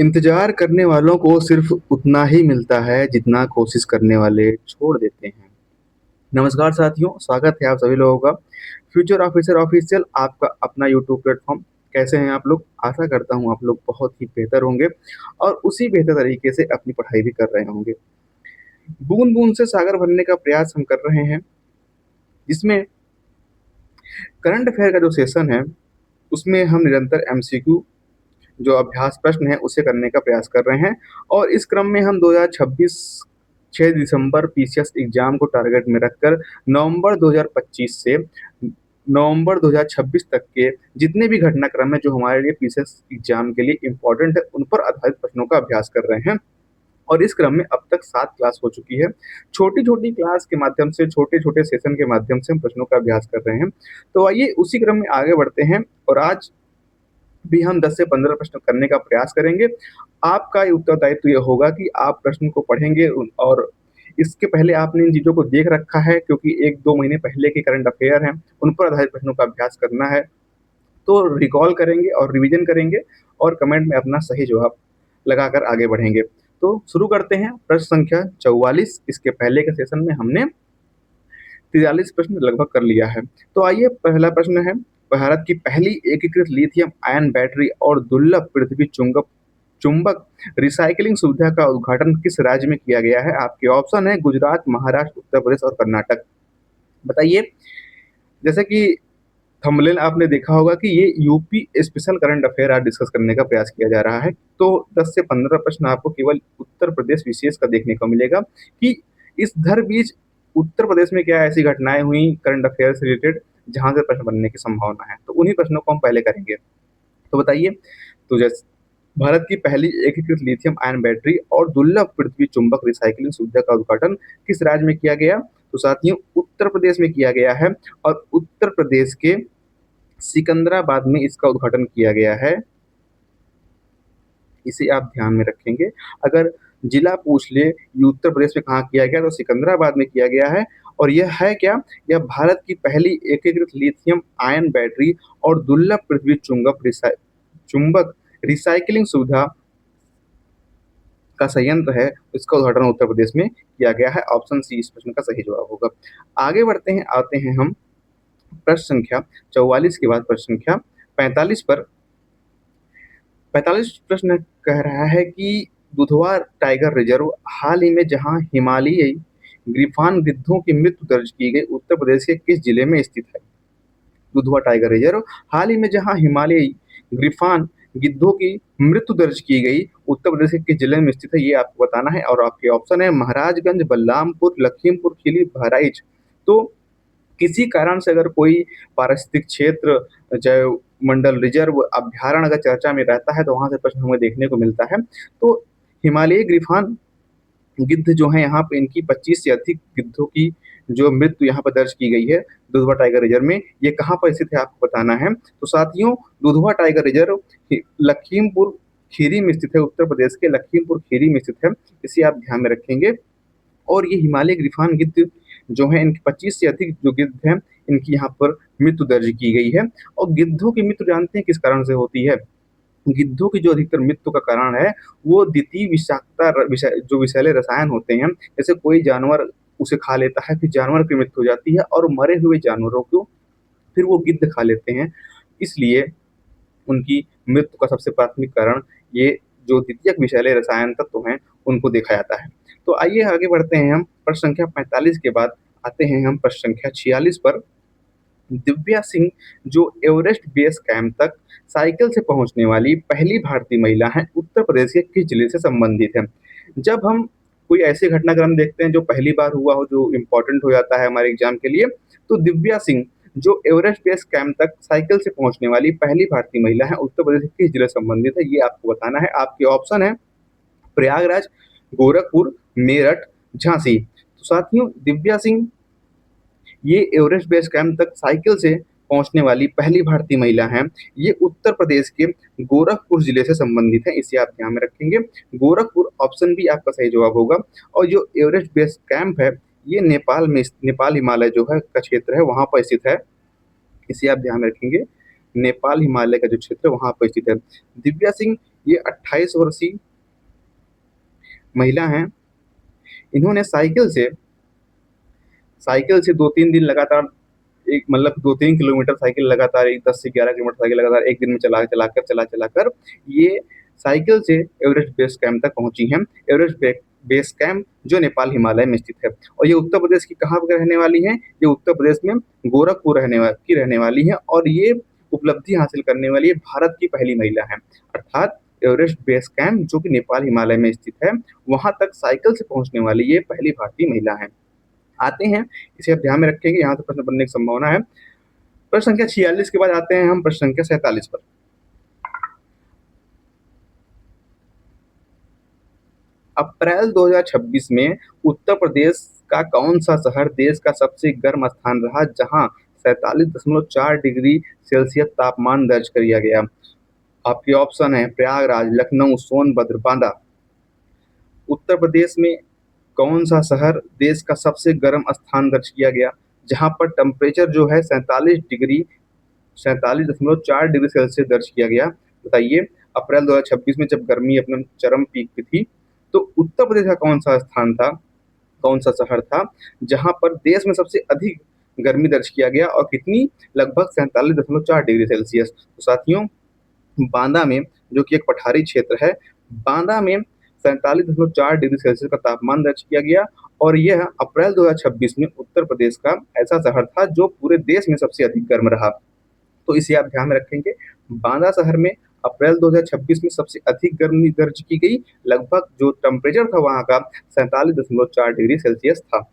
इंतजार करने वालों को सिर्फ उतना ही मिलता है जितना कोशिश करने वाले छोड़ देते हैं। नमस्कार साथियों, स्वागत है आप सभी लोगों का फ्यूचर ऑफिसर ऑफिशियल आपका अपना यूट्यूब प्लेटफॉर्म। कैसे हैं आप लोग? आशा करता हूँ आप लोग बहुत ही बेहतर होंगे और उसी बेहतर तरीके से अपनी पढ़ाई भी कर रहे होंगे। बूंद बूंद से सागर बनने का प्रयास हम कर रहे हैं, जिसमें करंट अफेयर का जो सेशन है उसमें हम निरंतर एमसीक्यू जो अभ्यास प्रश्न है उसे करने का प्रयास कर रहे हैं। और इस क्रम में हम 2026 6 दिसंबर पीसीएस एग्जाम को टारगेट में रखकर नवंबर 2025 से नवंबर 2026 तक के जितने भी घटनाक्रम है जो हमारे लिए पीसीएस एग्जाम के लिए इम्पोर्टेंट है उन पर आधारित प्रश्नों का अभ्यास कर रहे हैं। और इस क्रम में अब तक 7 क्लास हो चुकी है। छोटी-छोटी क्लास के माध्यम से, छोटे-छोटे सेशन के माध्यम से हम प्रश्नों का अभ्यास कर रहे हैं। तो आइए उसी क्रम में आगे बढ़ते हैं और आज भी हम 10 से 15 प्रश्न करने का प्रयास करेंगे। आपका ये उत्तरदायित्व ये होगा कि आप प्रश्न को पढ़ेंगे और इसके पहले आपने इन चीज़ों को देख रखा है, क्योंकि 1-2 महीने पहले के करंट अफेयर हैं, उन पर आधारित प्रश्नों का अभ्यास करना है। तो रिकॉल करेंगे और रिवीजन करेंगे और कमेंट में अपना सही जवाब लगाकर आगे बढ़ेंगे। तो शुरू करते हैं। प्रश्न संख्या 44। इसके पहले के सेशन में हमने 43 प्रश्न लगभग कर लिया है। तो आइए पहला प्रश्न है, भारत की पहली एकीकृत लिथियम आयन बैटरी और दुर्लभ पृथ्वी चुंबक रिसाइकलिंग सुविधा का उद्घाटन किस राज्य में किया गया है? आपके ऑप्शन है गुजरात, महाराष्ट्र, उत्तर प्रदेश और कर्नाटक। बताइए। जैसे कि थंबनेल आपने देखा होगा कि ये यूपी स्पेशल करंट अफेयर आज डिस्कस करने का प्रयास किया जा रहा है। तो 10 से 15 प्रश्न आपको केवल उत्तर प्रदेश विशेष का देखने को मिलेगा कि इस धर बीच उत्तर प्रदेश में क्या ऐसी घटनाएं हुई करंट अफेयर से रिलेटेड जहां से प्रश्न बनने की संभावना है। तो उन्हीं प्रश्नों को हम पहले करेंगे। तो बताइए। तो जैसे भारत की पहली एकीकृत लिथियम आयन बैटरी और दुर्लभ पृथ्वी चुंबक रिसाइकलिंग सुविधा का उद्घाटन किस राज्य में किया गया? तो साथियों उत्तर प्रदेश में किया गया है और उत्तर प्रदेश के सिकंदराबाद में इसका उद्घाटन किया गया है। इसे आप ध्यान में रखेंगे। अगर जिला पूछ ले ये उत्तर प्रदेश में कहाँ किया गया, तो सिकंदराबाद में किया गया है। और यह है क्या? यह भारत की पहली एकीकृत लिथियम आयन बैटरी और दुर्लभ पृथ्वी चुंबक रिसाइकलिंग सुविधा का संयंत्र है। इसका उद्घाटन उत्तर प्रदेश में किया गया है। ऑप्शन सी इस प्रश्न का सही जवाब होगा। आगे बढ़ते हैं, आते हैं हम प्रश्न संख्या 44 के बाद प्रश्न संख्या 45 पर। 45 प्रश्न कह रहा है कि दुधवा टाइगर रिजर्व हाल ही में जहां हिमालयी ग्रिफॉन गिद्धों की मृत्यु दर्ज की गई, उत्तर प्रदेश के किस जिले में स्थित है? दुधवा टाइगर रिजर्व हाल ही में जहां हिमालयी ग्रिफॉन गिद्धों की मृत्यु दर्ज की गई, उत्तर प्रदेश के किस जिले में स्थित है ये आपको बताना है। और आपके ऑप्शन है महाराजगंज, बलरामपुर, लखीमपुर खीरी, बहराइच। तो किसी कारण से अगर कोई पारिस्थितिक क्षेत्र, जैव मंडल, रिजर्व, अभ्यारण्य अगर चर्चा में रहता है तो वहां से प्रश्न हमें देखने को मिलता है। तो हिमालयी ग्रिफॉन गिद्ध जो है यहाँ पे इनकी 25 से अधिक गिद्धों की जो मृत्यु यहाँ पर दर्ज की गई है दुधवा टाइगर रिजर्व में, ये कहाँ पर स्थित है आपको बताना है। तो साथियों दुधवा टाइगर रिजर्व लखीमपुर खीरी में स्थित है, उत्तर प्रदेश के लखीमपुर खीरी में स्थित है। इसे आप ध्यान में रखेंगे। और ये हिमालय ग्रिफॉन गिद्ध जो है इनकी 25 से अधिक जो गिद्ध हैं इनकी यहाँ पर मृत्यु दर्ज की गई है। और गिद्धों की मृत्यु जानते हैं किस कारण से होती है? गिद्धों की जो अधिकतर मृत्यु का कारण है वो द्वितीय विषाक्तता जो विषैले रसायन होते हैं, जैसे कोई जानवर उसे खा लेता है, फिर जानवर की मृत्यु हो जाती है और मरे हुए जानवरों को फिर वो गिद्ध खा लेते हैं। इसलिए उनकी मृत्यु का सबसे प्राथमिक कारण ये जो द्वितीयक विषैले रसायन तत्व हैं उनको देखा जाता है। तो आइए आगे बढ़ते हैं हम प्रश्न संख्या 45 के बाद आते हैं हम प्रश्न संख्या 46 पर। दिव्या सिंह जो एवरेस्ट बेस कैंप तक साइकिल से पहुंचने वाली पहली भारतीय महिला हैं, उत्तर प्रदेश के किस जिले से संबंधित है? जब हम कोई ऐसे घटनाक्रम देखते हैं जो पहली बार हुआ हो, जो इम्पोर्टेंट हो जाता है हमारे एग्जाम के लिए, तो दिव्या सिंह जो एवरेस्ट बेस कैंप तक साइकिल से पहुंचने वाली पहली भारतीय महिला है, उत्तर प्रदेश के किस जिले से संबंधित है ये आपको बताना है। आपके ऑप्शन है प्रयागराज, गोरखपुर, मेरठ, झांसी। तो साथियों दिव्या सिंह ये एवरेस्ट बेस कैंप तक साइकिल से पहुंचने वाली पहली भारतीय महिला हैं। ये उत्तर प्रदेश के गोरखपुर जिले से संबंधित है। इसे आप ध्यान में रखेंगे। गोरखपुर ऑप्शन बी आपका सही जवाब होगा। और जो एवरेस्ट बेस कैंप है ये नेपाल में, नेपाल हिमालय जो है का क्षेत्र है वहां पर स्थित है। इसे आप ध्यान में रखेंगे। नेपाल हिमालय का जो क्षेत्र है वहां पर स्थित है। दिव्या सिंह ये 28 वर्षीय महिला हैं। इन्होंने साइकिल से 2-3 दिन लगातार, एक मतलब 2-3 किलोमीटर साइकिल लगातार, एक 10 से 11 किलोमीटर साइकिल लगातार एक दिन में चला-चलाकर ये साइकिल से एवरेस्ट बेस कैंप तक पहुँची हैं। एवरेस्ट बेस कैंप जो नेपाल हिमालय में स्थित है, और ये उत्तर प्रदेश की कहाँ पे रहने वाली हैं? ये उत्तर प्रदेश में गोरखपुर रहने वाली हैं, और ये उपलब्धि हासिल करने वाली ये भारत की पहली महिला हैं। अर्थात एवरेस्ट बेस कैंप जो कि नेपाल हिमालय में स्थित है, वहाँ तक साइकिल से पहुँचने वाली ये पहली भारतीय महिला हैं। आते हैं, इसे आप ध्यान में रखेंगे, यहाँ से प्रश्न बनने की संभावना है। प्रश्न संख्या 46 के बाद आते हैं हम प्रश्न संख्या 47 पर। अप्रैल 2026 में उत्तर प्रदेश का कौन सा शहर देश का सबसे गर्म स्थान रहा, जहां 47.4 डिग्री सेल्सियस तापमान दर्ज किया गया? आपके ऑप्शन है प्रयागराज, लखनऊ, सोनभद्र, बांदा। उत्तर प्रदेश में कौन सा शहर देश का सबसे गर्म स्थान दर्ज किया गया, जहां पर टेम्परेचर जो है 47.4 डिग्री सेल्सियस दर्ज किया गया? बताइए, अप्रैल 2026 में जब गर्मी अपने चरम पीक पे थी, तो उत्तर प्रदेश का कौन सा स्थान था, कौन सा शहर था जहां पर देश में सबसे अधिक गर्मी दर्ज किया गया, और कितनी? लगभग 47.4 डिग्री सेल्सियस। तो साथियों, बांदा में, जो कि एक पठारी क्षेत्र है, बांदा में 47.4 डिग्री सेल्सियस का तापमान दर्ज किया गया, और यह अप्रैल 2026 में उत्तर प्रदेश का ऐसा शहर था जो पूरे देश में सबसे अधिक गर्म रहा। तो इसे आप ध्यान में रखेंगे, बांदा शहर में अप्रैल 2026 में सबसे अधिक गर्मी दर्ज की गई, लगभग जो टेम्परेचर था वहाँ का 47.4 डिग्री सेल्सियस था।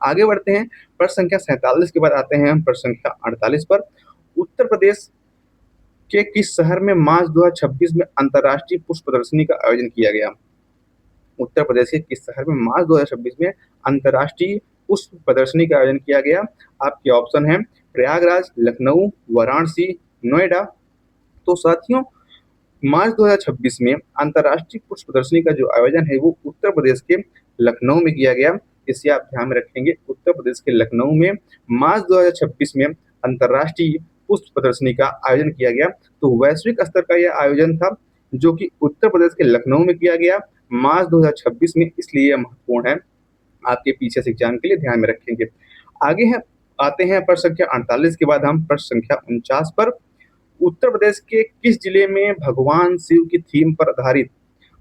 आगे बढ़ते हैं, प्रश्न संख्या 47 के बाद आते हैं हम प्रश्न संख्या 48 पर। उत्तर प्रदेश के किस शहर में मार्च 2026 में अंतर्राष्ट्रीय पुष्प प्रदर्शनी का आयोजन किया गया? उत्तर प्रदेश के किस शहर में मार्च 2026 में अंतर्राष्ट्रीय पुष्प प्रदर्शनी का आयोजन किया गया? आपके ऑप्शन है प्रयागराज, लखनऊ, वाराणसी, नोएडा। तो साथियों, मार्च 2026 में अंतर्राष्ट्रीय पुष्प प्रदर्शनी का जो आयोजन है वो उत्तर प्रदेश के लखनऊ में किया गया। इसे आप ध्यान में रखेंगे, उत्तर प्रदेश के लखनऊ में मार्च 2026 में अंतर्राष्ट्रीय पुष्प प्रदर्शनी का आयोजन किया गया। तो वैश्विक स्तर का यह आयोजन था जो कि उत्तर प्रदेश के लखनऊ में किया गया मार्च 2026 में, इसलिए यह महत्वपूर्ण है, आपके पीछे से एग्जाम के लिए ध्यान में रखेंगे। आगे है, आते हैं प्रश्न संख्या 48 के बाद हम प्रश्न संख्या 49 पर। उत्तर प्रदेश के किस जिले में भगवान शिव की थीम पर आधारित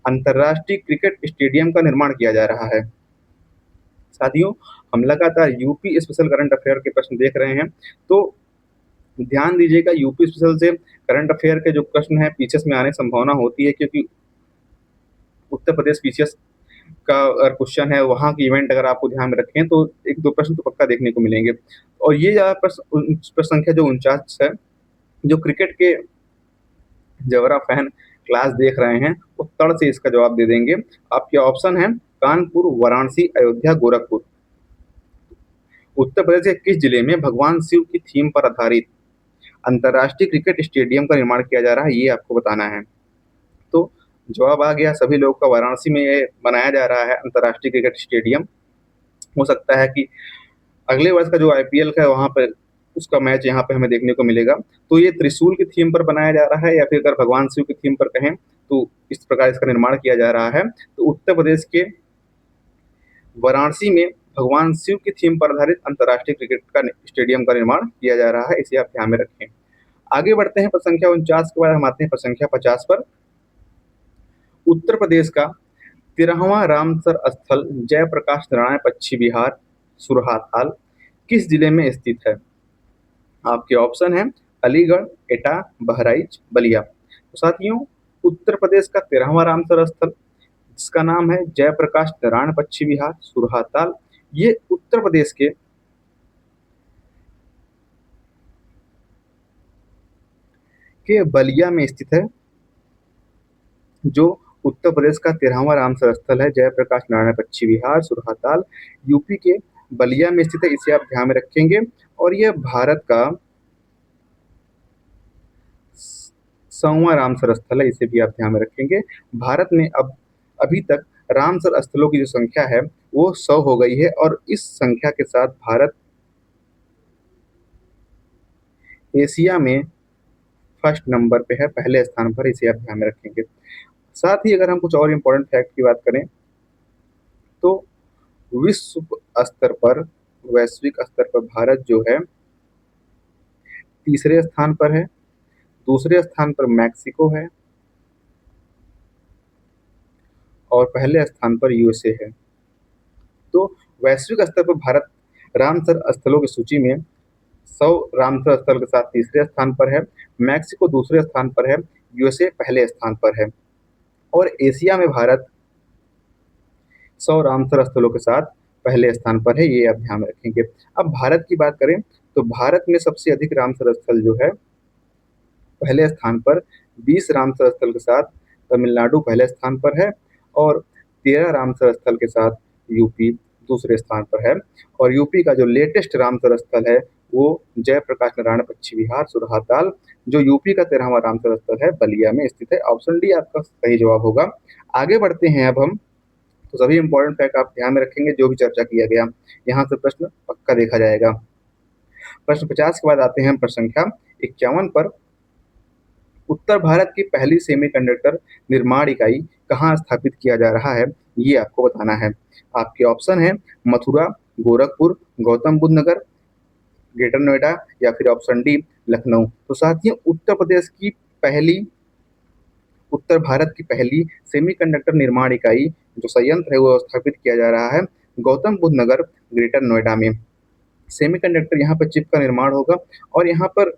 अंतर्राष्ट्रीय क्रिकेट स्टेडियम का निर्माण किया जा रहा है? साथियों, हम लगातार यूपी स्पेशल करंट अफेयर के प्रश्न देख रहे हैं, तो ध्यान दीजिएगा, यूपी स्पेशल से करंट अफेयर के जो प्रश्न है पीछे में आने की संभावना होती है, क्योंकि उत्तर प्रदेश पीसीएस का अगर क्वेश्चन है, वहाँ की इवेंट अगर आपको ध्यान में रखें तो 1-2 प्रश्न तो पक्का देखने को मिलेंगे। और ये प्रश्न संख्या जो 49 है, जो क्रिकेट के जबरा फैन क्लास देख रहे हैं वो तड़ से इसका जवाब दे देंगे। आपके ऑप्शन है कानपुर, वाराणसी, अयोध्या, गोरखपुर। उत्तर प्रदेश के किस जिले में भगवान शिव की थीम पर आधारित अंतर्राष्ट्रीय क्रिकेट स्टेडियम का निर्माण किया जा रहा है, ये आपको बताना है। तो जवाब आ गया सभी लोगों का, वाराणसी में ये बनाया जा रहा है अंतर्राष्ट्रीय क्रिकेट स्टेडियम। हो सकता है कि अगले वर्ष का जो आईपीएल का है वहाँ पर उसका मैच यहाँ पे हमें देखने को मिलेगा। तो ये त्रिशूल की थीम पर बनाया जा रहा है, या फिर अगर भगवान शिव की थीम पर कहें तो इस प्रकार इसका निर्माण किया जा रहा है। तो उत्तर प्रदेश के वाराणसी में भगवान शिव की थीम पर आधारित अंतर्राष्ट्रीय क्रिकेट का स्टेडियम का निर्माण किया जा रहा है, इसे आप ध्यान में रखें। आगे बढ़ते हैं, प्रश्न संख्या 49 के बाद हम आते हैं प्रश्न संख्या 50 पर। उत्तर प्रदेश का 13वां रामसर स्थल जयप्रकाश नारायण पक्षी विहार सुरहाताल किस जिले में स्थित है? आपके ऑप्शन है अलीगढ़, एटा, बहराइच, बलिया। तो साथियों, उत्तर प्रदेश का 13वां रामसर स्थल जिसका नाम है जयप्रकाश नारायण पक्षी विहार सुरहाताल, ये उत्तर प्रदेश के बलिया में स्थित है। जो उत्तर प्रदेश का 13वां रामसर स्थल है जयप्रकाश नारायण पक्षी विहार सुरहाताल, यूपी के बलिया में स्थित है, इसे आप ध्यान में रखेंगे। और यह भारत का 100वां रामसर स्थल है, इसे भी आप ध्यान में रखेंगे। भारत में अब अभी तक रामसर स्थलों की जो संख्या है वो 100 हो गई है, और इस संख्या के साथ भारत एशिया में फर्स्ट नंबर पे है, पहले स्थान पर, इसे आप ध्यान में रखेंगे। साथ ही अगर हम कुछ और इम्पोर्टेंट फैक्ट की बात करें तो विश्व स्तर पर, वैश्विक स्तर पर भारत जो है तीसरे स्थान पर है, दूसरे स्थान पर मैक्सिको है और पहले स्थान पर यूएसए है। तो वैश्विक स्तर पर भारत रामसर स्थलों की सूची में 100 रामसर स्थल के साथ तीसरे स्थान पर है, मैक्सिको दूसरे स्थान पर है, यूएसए पहले स्थान पर है और एशिया में भारत 100 रामसर स्थलों के साथ पहले स्थान पर है, ये आप ध्यान में रखेंगे। अब भारत की बात करें तो भारत में सबसे अधिक रामसर स्थल जो है पहले स्थान पर 20 रामसर स्थल के साथ तमिलनाडु पहले स्थान पर है और 13 रामसर स्थल के साथ यूपी दूसरे स्थान पर है। और यूपी का जो लेटेस्ट रामसर स्थल है वो जयप्रकाश नारायण पक्षी विहार सुरहाताल, जो यूपी का 13वां रामसर स्थल है, बलिया में स्थित है। ऑप्शन डी आपका सही जवाब होगा। आगे बढ़ते हैं अब हम, तो सभी इंपॉर्टेंट फैक्ट आप ध्यान में रखेंगे जो भी चर्चा किया गया, यहाँ से प्रश्न पक्का देखा जाएगा। प्रश्न 50 के बाद आते हैं प्रश्न संख्या 51 पर। उत्तर भारत की पहली सेमीकंडक्टर निर्माण इकाई कहाँ स्थापित किया जा रहा है, ये आपको बताना है। आपके ऑप्शन है मथुरा, गोरखपुर, गौतम बुद्ध नगर, ग्रेटर नोएडा या फिर ऑप्शन डी लखनऊ। तो साथियों उत्तर भारत की पहली सेमीकंडक्टर निर्माण इकाई जो संयंत्र है वो स्थापित किया जा रहा है गौतम बुद्ध नगर, ग्रेटर नोएडा में। सेमीकंडक्टर यहाँ पर चिप का निर्माण होगा और यहाँ पर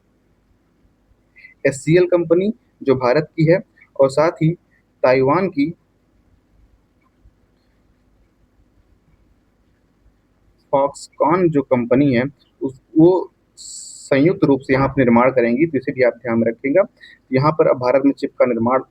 एचसीएल कंपनी जो भारत की है और साथ ही ताइवान की फॉक्सकॉन जो कंपनी है वो संयुक्त रूप से यहाँ पर निर्माण करेंगी, तो इसे भी आप ध्यान में रखिएगा। यहाँ पर अब भारत में चिप का निर्माण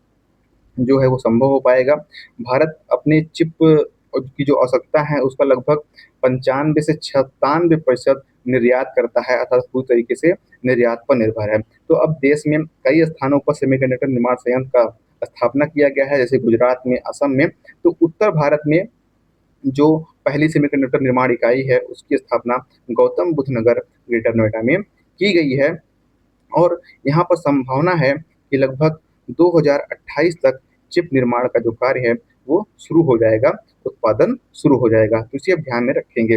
जो है वो संभव हो पाएगा। भारत अपने चिप की जो आवश्यकता है उसका लगभग 95 से 97% निर्यात करता है, अर्थात पूरी तरीके से निर्यात पर निर्भर है। तो अब देश में कई स्थानों पर सेमीकंडक्टर निर्माण संयंत्र का स्थापना किया गया है, जैसे गुजरात में, असम में। तो उत्तर भारत में जो पहली सेमीकंडक्टर निर्माण इकाई है उसकी स्थापना गौतम बुद्ध नगर, ग्रेटर नोएडा में की गई है और यहाँ पर संभावना है कि लगभग 2028 तक चिप निर्माण का जो कार्य है वो शुरू हो जाएगा, उत्पादन शुरू हो जाएगा, तो इसे आप ध्यान में रखेंगे।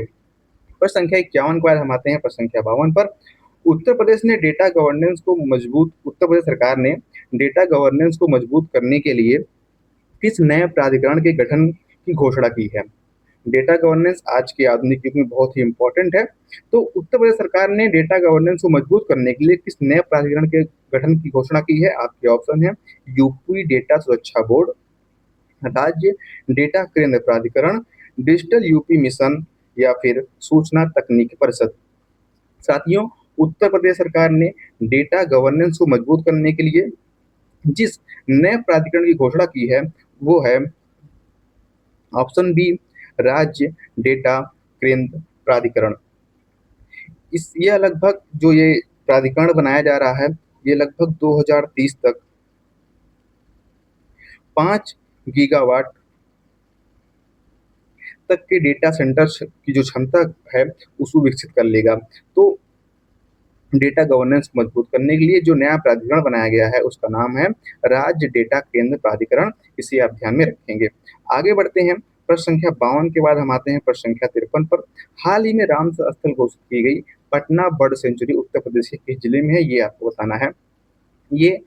प्रश्न संख्या 51 के बाद हम आते हैं प्रश्न संख्या 52 पर। उत्तर प्रदेश सरकार ने डेटा गवर्नेंस को मजबूत करने के लिए किस नए प्राधिकरण के गठन की घोषणा की है? डेटा गवर्नेंस आज के आधुनिक युग में बहुत ही इंपॉर्टेंट है। तो उत्तर प्रदेश सरकार ने डेटा गवर्नेंस को मजबूत करने के लिए किस नए प्राधिकरण के गठन की घोषणा की है? आपके ऑप्शन है यूपी डेटा सुरक्षा बोर्ड, राज्य डेटा केंद्र प्राधिकरण, डिजिटल यूपी मिशन या फिर सूचना तकनीकी परिषद। साथियों उत्तर प्रदेश सरकार ने डेटा गवर्नेंस को मजबूत करने के लिए जिस नए प्राधिकरण की घोषणा की है वो है ऑप्शन बी राज्य डेटा केंद्र प्राधिकरण। यह लगभग जो ये प्राधिकरण बनाया जा रहा है ये लगभग 2030 तक 5 गीगावाट तक के डेटा सेंटर्स की जो क्षमता है उसको विकसित कर लेगा। तो डेटा गवर्नेंस मजबूत करने के लिए जो नया प्राधिकरण बनाया गया है उसका नाम है राज्य डेटा केंद्र प्राधिकरण, इसे आप ध्यान में रखेंगे। आगे बढ़ते हैं, प्रश्न संख्या 52 के बाद हम आते हैं प्रश्न संख्या 53 पर। हाल ही में रामसर स्थल घोषित की गई पटना बर्ड सेंचुरी उत्तर प्रदेश के किस जिले में है, ये आपको बताना है। ये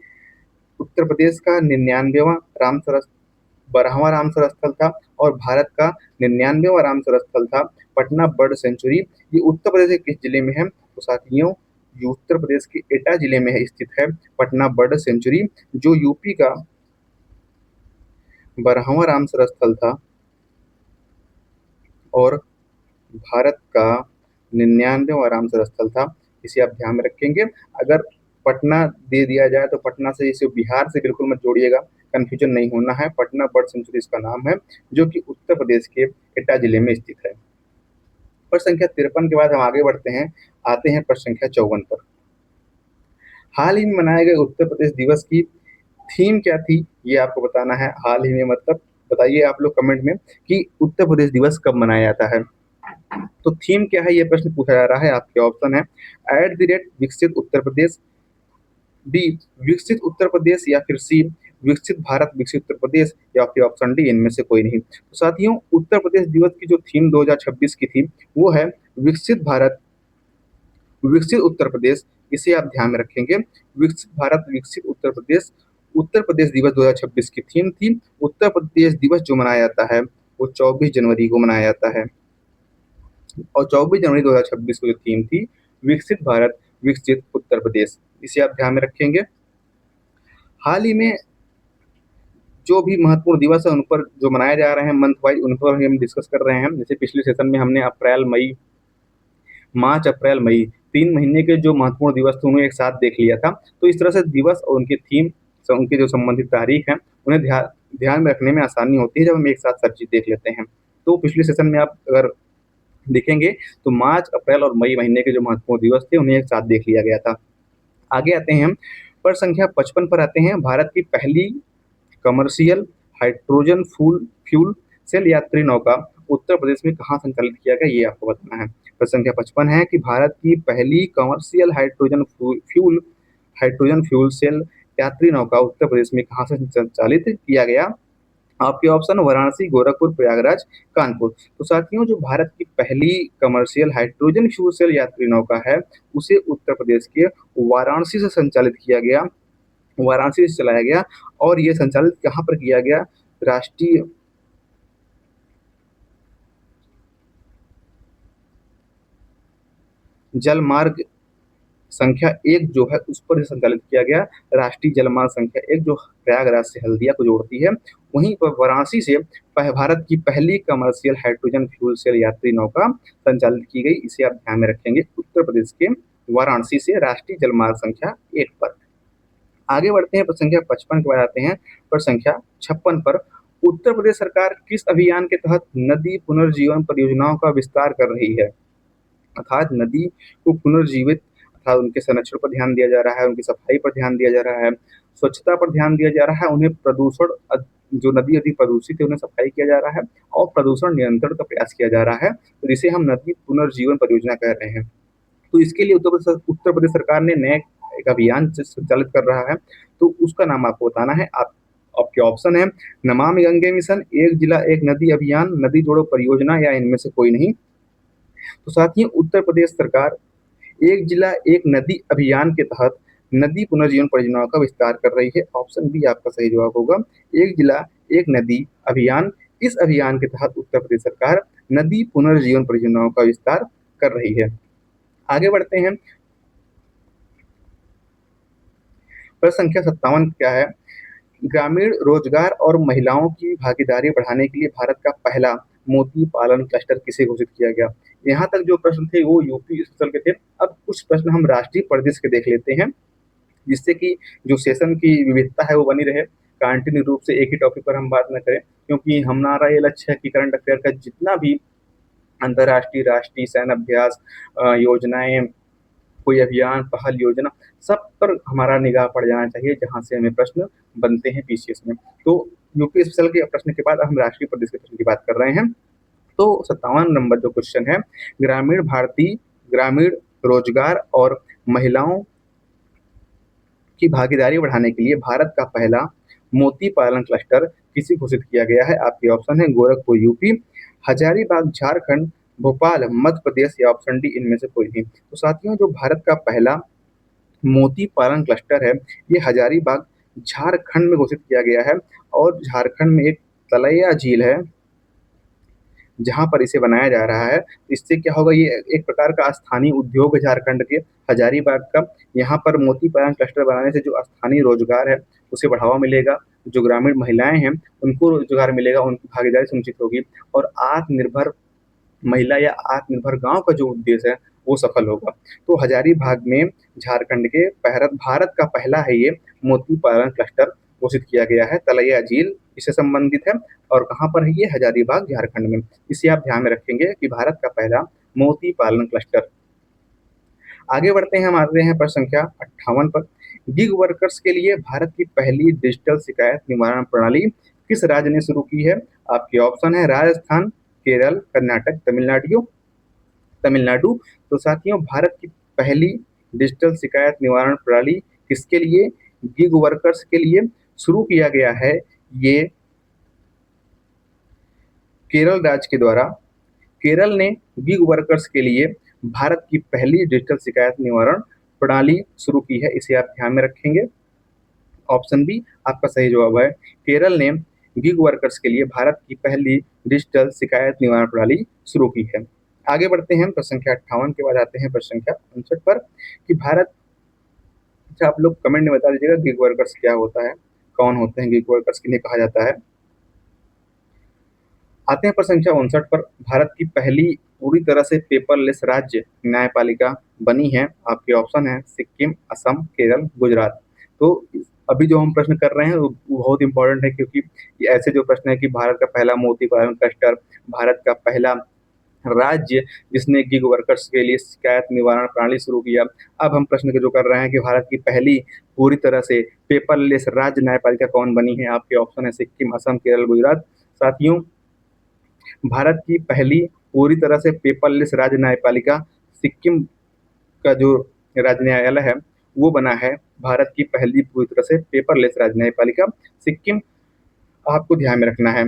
उत्तर प्रदेश का 99वां रामसर 12वां रामसर स्थल था और भारत का 99वां रामसर स्थल था। पटना बर्ड सेंचुरी ये उत्तर प्रदेश के किस जिले में है? तो साथियों ये उत्तर प्रदेश के एटा जिले में स्थित है पटना बर्ड सेंचुरी, जो यूपी का 12वां रामसर स्थल था और भारत का 99वां रामसर स्थल था, इसे आप ध्यान में रखेंगे। अगर पटना दे दिया जाए तो पटना से इसे बिहार से बिल्कुल मत जोड़िएगा, कंफ्यूजन नहीं होना है। पटना बर्ड सेंचुरी इसका नाम है जो कि उत्तर प्रदेश के एटा जिले में स्थित है। प्रश्न संख्या 53 के बाद हम आगे बढ़ते हैं, आते हैं प्रश्न संख्या 54 पर। हाल ही में मनाए गए उत्तर प्रदेश दिवस की थीम क्या थी, ये आपको बताना है। हाल ही में मतलब बताइए आप लोग कमेंट में कि उत्तर प्रदेश दिवस कब मनाया जाता है। तो थीम क्या है ये प्रश्न पूछा जा रहा है। आपके ऑप्शन है @ विकसित उत्तर प्रदेश, बी विकसित उत्तर प्रदेश या फिर सी विकसित भारत विकसित उत्तर प्रदेश या फिर ऑप्शन डी इनमें से कोई नहीं। तो साथियों, उत्तर प्रदेश दिवस की जो थीम 2026 की थी वो है विकसित भारत विकसित उत्तर प्रदेश। इसे आप ध्यान में रखेंगे। विकसित भारत विकसित उत्तर प्रदेश उत्तर प्रदेश दिवस 2026 की थीम थी। उत्तर प्रदेश दिवस जो मनाया जाता है वो 24 जनवरी को मनाया जाता है और 24 जनवरी 2026 को जो थीम थी विकसित भारत विकसित उत्तर प्रदेश। इसे आप ध्यान में रखेंगे। हाल ही में जो भी महत्वपूर्ण दिवस है उन पर जो मनाए जा रहे हैं मंथ वाइज उन पर हम डिस्कस कर रहे हैं। जैसे पिछले सेशन में हमने अप्रैल मई मार्च अप्रैल मई 3 महीने के जो महत्वपूर्ण दिवस थे उन्हें एक साथ देख लिया था। तो इस तरह से दिवस और उनकी थीम उनके जो संबंधित तारीख हैं उन्हें ध्यान में रखने में आसानी होती है जब हम एक साथ सब चीज़ देख लेते हैं। तो पिछले सेशन में आप अगर देखेंगे तो मार्च अप्रैल और मई महीने के जो महत्वपूर्ण दिवस थे उन्हें एक साथ देख लिया गया था। आगे आते हैं हम प्रश्न संख्या 55 पर आते हैं। भारत की पहली कमर्शियल हाइड्रोजन फ्यूल सेल यात्री नौका उत्तर प्रदेश में कहाँ संचालित किया गया ये आपको बताना है। प्रश्न संख्या 55 है कि भारत की पहली कमर्शियल हाइड्रोजन फ्यूल सेल यात्री नौका उत्तर प्रदेश में कहाँ से संचालित किया गया। आपके ऑप्शन वाराणसी, गोरखपुर, प्रयागराज, कानपुर। तो साथियों, जो भारत की पहली कमर्शियल हाइड्रोजन फ्यूल सेल यात्री नौका है उसे उत्तर प्रदेश के वाराणसी से संचालित किया गया, वाराणसी से चलाया गया। और ये संचालित कहाँ पर किया गया, राष्ट्रीय जलमार्ग संख्या 1 जो है उस पर संचालित किया गया। राष्ट्रीय जलमार्ग संख्या 1 जो प्रयागराज से हल्दिया को जोड़ती है, वहीं पर वाराणसी से भारत की पहली कमर्शियल हाइड्रोजन फ्यूल सेल यात्री नौका संचालित की गई। इसे आप ध्यान में रखेंगे, उत्तर प्रदेश के वाराणसी से राष्ट्रीय जलमार्ग संख्या 1 पर। आगे बढ़ते हैं, प्रश्न संख्या 55 के बाद आते हैं प्रश्न संख्या 56 पर। उत्तर प्रदेश सरकार किस अभियान के तहत नदी पुनर्जीवन परियोजनाओं का विस्तार कर रही है। अर्थात नदी को पुनर्जीवित अर्थात उनके संरक्षण पर ध्यान दिया जा रहा है, उनकी सफाई पर ध्यान दिया जा रहा है, स्वच्छता पर ध्यान दिया जा रहा है, उन्हें प्रदूषण जो नदी अधिक प्रदूषित है उन्हें सफाई किया जा रहा है और प्रदूषण नियंत्रण का प्रयास किया जा रहा है। तो जिसे हम नदी पुनर्जीवन परियोजना कह रहे हैं। तो इसके लिए उत्तर प्रदेश सरकार ने नए एक अभियान संचालित कर रहा है। तो उसका नाम आपको बताना है। आपके ऑप्शन है नमामि गंगे मिशन, एक जिला एक नदी अभियान, नदी जोड़ो परियोजना या इनमें से कोई नहीं। तो साथियों, उत्तर प्रदेश सरकार एक जिला एक नदी अभियान के तहत नदी पुनर्जीवन परियोजनाओं का विस्तार कर रही है। ऑप्शन बी आपका सही जवाब होगा, एक जिला एक नदी अभियान। इस अभियान के तहत उत्तर प्रदेश सरकार नदी पुनर्जीवन परियोजनाओं का विस्तार कर रही है। आगे बढ़ते हैं, प्रश्न संख्या 57 क्या है। ग्रामीण रोजगार और महिलाओं की भागीदारी बढ़ाने के लिए भारत का पहला मोती पालन क्लस्टर किसे घोषित किया गया। यहाँ तक जो प्रश्न थे वो यूपी स्पेशल के थे। अब कुछ प्रश्न हम राष्ट्रीय परिदृश्य के देख लेते हैं, जिससे कि जो सेशन की विविधता है वो बनी रहे, कंटिन्यू रूप से एक ही टॉपिक पर हम बात न करें। क्योंकि हमारा ये लक्ष्य है कि करंट अफेयर का जितना भी अंतर्राष्ट्रीय, राष्ट्रीय सैन्य अभ्यास योजनाएं, कोई अभियान, पहल, योजना, सब पर हमारा निगाह पड़ जाना चाहिए जहाँ से हमें प्रश्न बनते हैं पीसीएस में। तो यूपी स्पेशल के प्रश्न के बाद हम राष्ट्रीय प्रदेश के प्रश्न की बात कर रहे हैं। तो 57 नंबर जो क्वेश्चन है, ग्रामीण रोजगार और महिलाओं की भागीदारी बढ़ाने के लिए भारत का पहला मोती पालन क्लस्टर किसे घोषित किया गया है। आपके ऑप्शन है गोरखपुर यूपी, हजारीबाग झारखंड, भोपाल मध्य प्रदेश या ऑप्शन डी इनमें से कोई नहीं। तो साथियों, जो भारत का पहला मोती पालन क्लस्टर है ये हजारीबाग झारखंड में घोषित किया गया है। और झारखंड में एक तलैया झील है जहाँ पर इसे बनाया जा रहा है। इससे क्या होगा, ये एक प्रकार का स्थानीय उद्योग है झारखंड के हजारीबाग का। यहाँ पर मोती पालन क्लस्टर बनाने से जो स्थानीय रोजगार है उसे बढ़ावा मिलेगा, जो ग्रामीण महिलाएं हैं उनको रोजगार मिलेगा, उनकी भागीदारी सुनिश्चित होगी और आत्मनिर्भर महिला या आत्मनिर्भर गांव का जो उद्देश्य है वो सफल होगा। तो हजारीबाग में झारखंड के भारत का पहला है ये मोती पालन क्लस्टर घोषित किया गया है। तलैया झील इससे संबंधित है और कहाँ पर है ये, हजारीबाग झारखंड में। इसे आप ध्यान में रखेंगे कि भारत का पहला मोती पालन क्लस्टर। आगे बढ़ते हैं, हम आते हैं प्रश्न संख्या 58 पर। गिग वर्कर्स के लिए भारत की पहली डिजिटल शिकायत निवारण प्रणाली किस राज्य ने शुरू की है। आपके ऑप्शन है राजस्थान, केरल, कर्नाटक, तमिलनाडु। तो साथियों, भारत की पहली डिजिटल शिकायत निवारण प्रणाली किसके लिए? गिग वर्कर्स के लिए शुरू किया गया है। ये केरल राज्य के द्वारा, केरल ने गिग वर्कर्स के लिए भारत की पहली डिजिटल शिकायत निवारण प्रणाली शुरू की है। इसे आप ध्यान में रखेंगे। ऑप्शन बी आपका सही जवाब है। केरल ने गिग वर्कर्स के लिए भारत की पहली डिजिटल शिकायत निवारण प्रणाली शुरू की है। आगे बढ़ते हैं, प्रश्न संख्या 58 के बाद आते हैं प्रश्न संख्या 59 पर कि भारत, अच्छा आप लोग कमेंट में बता दीजिएगा गिग वर्कर्स क्या होता है, कौन होते हैं गिग वर्कर्स, किन्हें कहा जाता है। आते हैं प्रश्न संख्या 59 पर। भारत की पहली पूरी तरह से पेपरलेस राज्य न्यायपालिका बनी है। आपके ऑप्शन है सिक्किम, असम, केरल, गुजरात। तो अभी जो हम प्रश्न कर रहे हैं वो बहुत इंपॉर्टेंट है, क्योंकि ये ऐसे जो प्रश्न है कि भारत का पहला मोती पालन क्लस्टर, भारत का पहला राज्य जिसने गिग वर्कर्स के लिए शिकायत निवारण प्रणाली शुरू किया। अब हम प्रश्न जो कर रहे हैं कि भारत की पहली पूरी तरह से पेपरलेस राज्य न्यायपालिका कौन बनी है। आपके ऑप्शन है सिक्किम, असम, केरल, गुजरात। साथियों, भारत की पहली पूरी तरह से पेपरलेस राज्य न्यायपालिका सिक्किम का जो राज्य न्यायालय है वो बना है। भारत की पहली पूरी तरह से पेपरलेस राज्य न्यायपालिका सिक्किम, आपको ध्यान में रखना है।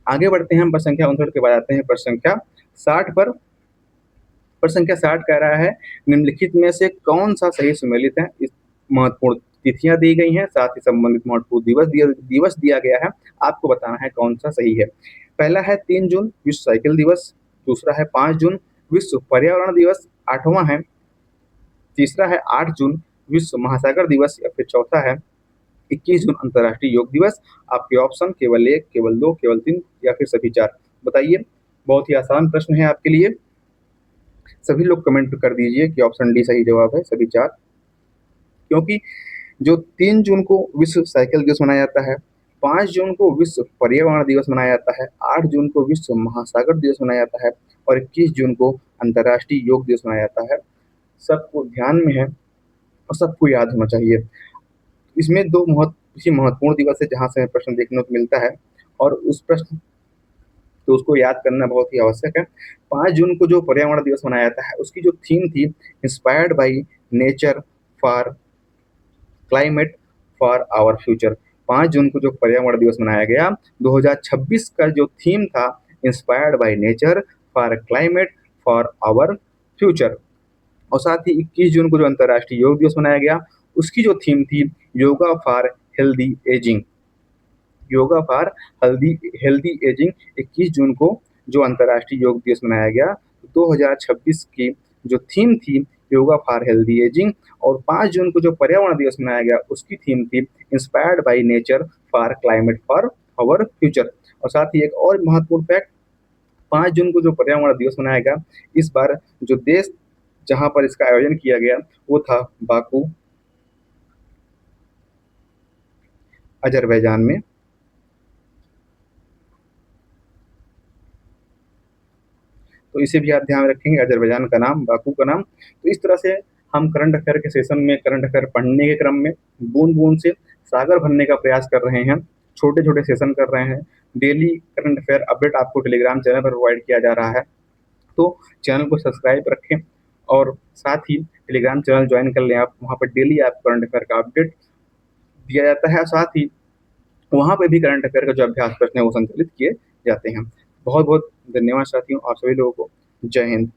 आगे बढ़ते हैं हम प्रश्न संख्या 59 के बाद आते हैं प्रश्न संख्या 60 पर। प्रश्न संख्या 60 कह रहा है निम्नलिखित में से कौन सा सही सुमेलित है। इस महत्वपूर्ण तिथियां दी गई हैं, साथ ही संबंधित महत्वपूर्ण दिवस दिया गया है। आपको बताना है कौन सा सही है। पहला है 3 जून विश्व साइकिल दिवस, दूसरा है 5 जून विश्व पर्यावरण दिवस, आठवां है, तीसरा है 8 जून विश्व महासागर दिवस, या फिर चौथा है 21 जून अंतर्राष्ट्रीय योग दिवस। आपके ऑप्शन केवल 1, केवल 2, केवल 3 या फिर सभी 4। बताइए, बहुत ही आसान प्रश्न है आपके लिए। सभी लोग कमेंट कर दीजिए कि ऑप्शन डी सही जवाब है, सभी 4। क्योंकि जो 3 जून को विश्व साइकिल दिवस मनाया जाता है, 5 जून को विश्व पर्यावरण दिवस मनाया जाता है, 8 जून को विश्व महासागर दिवस मनाया जाता है और 21 जून को अंतर्राष्ट्रीय योग दिवस मनाया जाता है। सबको ध्यान में है और सबको याद होना चाहिए। इसमें दो महत्वपूर्ण दिवस है जहाँ से हमें प्रश्न देखने को मिलता है, और उस प्रश्न तो उसको याद करना बहुत ही आवश्यक है। 5 जून को जो पर्यावरण दिवस मनाया जाता है उसकी जो थीम थी inspired by nature for climate for our future. 5 जून को जो पर्यावरण दिवस मनाया गया 2026 का जो थीम था inspired by nature for climate for our future. और साथ ही 21 जून को जो अंतर्राष्ट्रीय योग दिवस मनाया गया उसकी जो थीम थी yoga for healthy ageing. Yoga for healthy ageing 21 जून को जो अंतर्राष्ट्रीय योग दिवस मनाया गया 2026 की जो थीम थी योगा फॉर हेल्दी एजिंग। और 5 जून को जो पर्यावरण दिवस मनाया गया उसकी थीम थी inspired by nature for climate for our future. और साथ ही एक और महत्वपूर्ण फैक्ट, 5 जून को जो पर्यावरण दिवस मनाया गया इस बार जो देश जहां पर इसका आयोजन किया गया वो था बाकू, अजरबैजान में। तो इसे भी आप ध्यान रखेंगे, अजरबैजान का नाम, बाकू का नाम। तो इस तरह से हम करंट अफेयर के सेशन में, करंट अफेयर पढ़ने के क्रम में बूंद बूंद से सागर भरने का प्रयास कर रहे हैं। छोटे छोटे सेशन कर रहे हैं। डेली करंट अफेयर अपडेट आपको टेलीग्राम चैनल पर प्रोवाइड किया जा रहा है। तो चैनल को सब्सक्राइब रखें और साथ ही टेलीग्राम चैनल ज्वाइन कर लें आप। वहाँ पर डेली आपको करंट अफेयर का अपडेट दिया जाता है, साथ ही वहाँ पे भी करंट अफेयर का जो अभ्यास प्रश्न है वो संचालित किए जाते हैं। बहुत बहुत धन्यवाद साथियों, आप सभी लोगों को। जय हिंद।